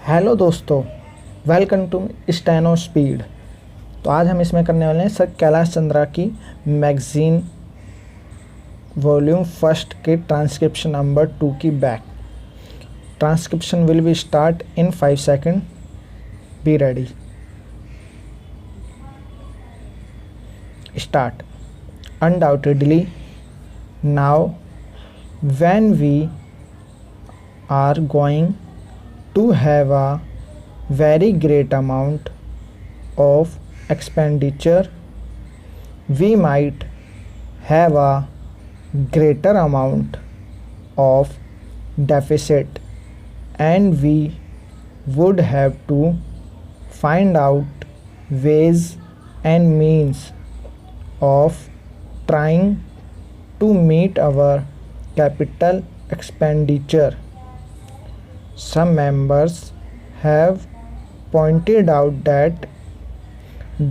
Hello दोस्तों, welcome to steno speed. तो आज हम इसमें करने वाले हैं सर कैलाश चंद्रा की मैगज़ीन वॉल्यूम फर्स्ट के ट्रांसक्रिप्शन नंबर 2 की back. Transcription will be start in 5 second. Be ready. Start. Undoubtedly, now when we are going to have a very great amount of expenditure, we might have a greater amount of deficit, and we would have to find out ways and means of trying to meet our capital expenditure. Some members have pointed out that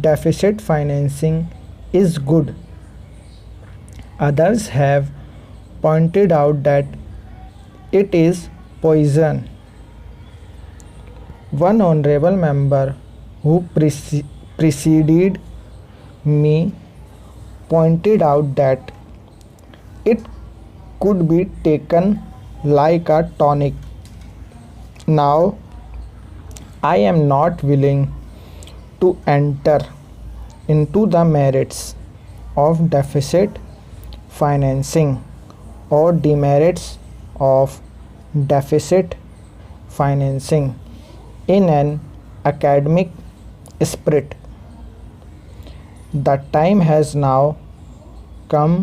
deficit financing is good. Others have pointed out that it is poison. One honorable member who preceded me pointed out that it could be taken like a tonic. Now, I am not willing to enter into the merits of deficit financing or demerits of deficit financing in an academic spirit. The time has now come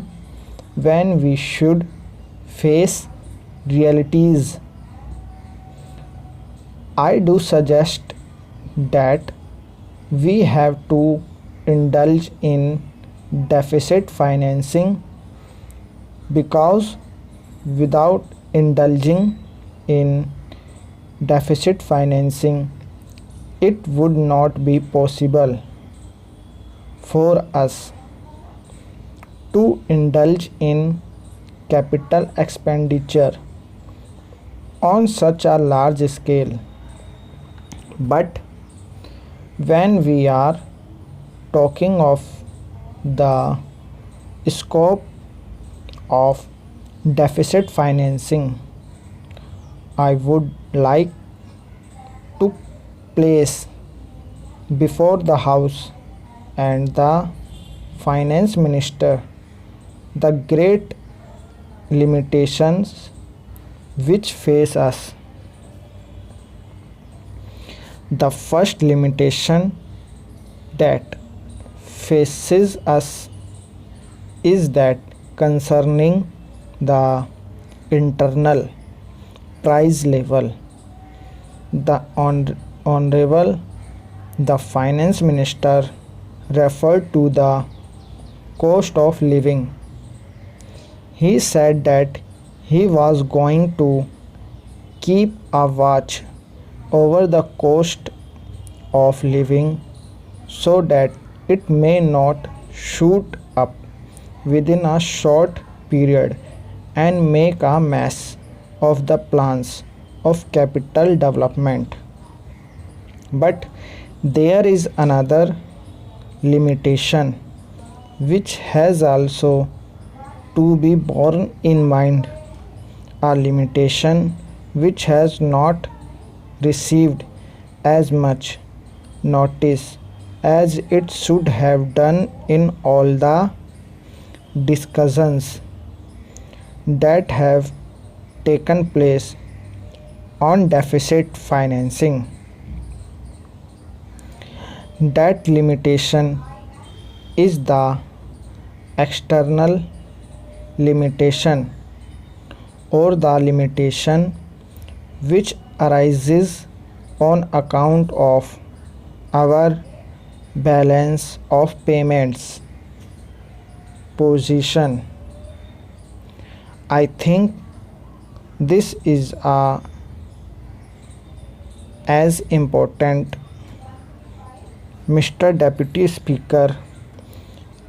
when we should face realities. I do suggest that we have to indulge in deficit financing, because without indulging in deficit financing, it would not be possible for us to indulge in capital expenditure on such a large scale. But when we are talking of the scope of deficit financing, I would like to place before the House and the Finance Minister the great limitations which face us. The first limitation that faces us is that concerning the internal price level. The Honorable the Finance Minister referred to the cost of living. He said that he was going to keep a watch over the cost of living so that it may not shoot up within a short period and make a mess of the plans of capital development. But there is another limitation which has also to be borne in mind, a limitation which has not received as much notice as it should have done in all the discussions that have taken place on deficit financing. That limitation is the external limitation, or the limitation which arises on account of our balance of payments position. I think this is as important, Mr. Deputy Speaker,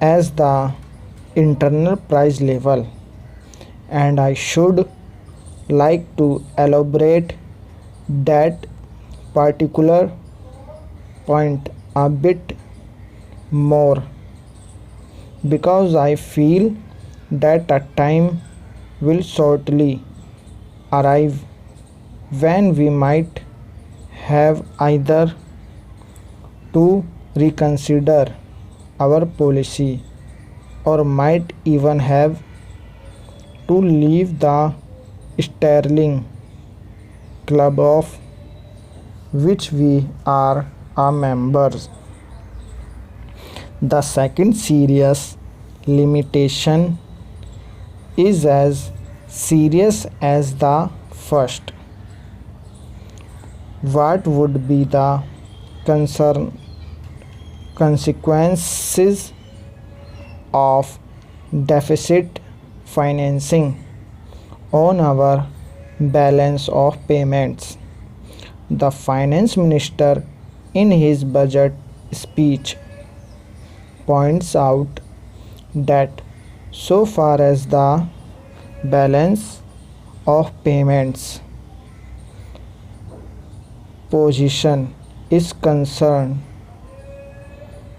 as the internal price level, and I should like to elaborate that particular point a bit more because I feel that a time will shortly arrive when we might have either to reconsider our policy or might even have to leave the sterling club of which we are a members. The second serious limitation is as serious as the first. What would be the consequences of deficit financing on our balance of payments? The finance minister in his budget speech points out that so far as the balance of payments position is concerned,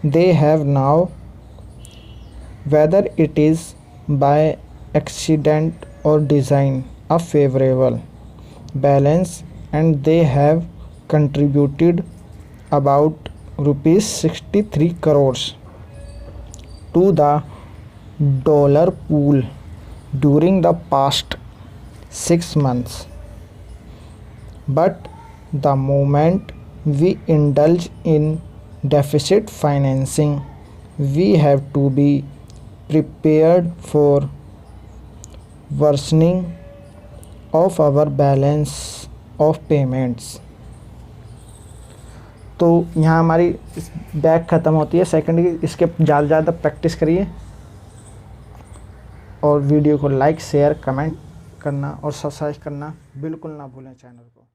they have now, whether it is by accident or design, a favorable balance, and they have contributed about rupees 63 crores to the dollar pool during the past 6 months. But the moment we indulge in deficit financing, we have to be prepared for worsening of our balance of payments. तो यहाँ हमारी back ख़त्म होती है second की। इसके ज़्यादा practice करिए और वीडियो को लाइक शेयर कमेंट करना और सब्सक्राइब करना बिल्कुल ना भूलें चैनल को।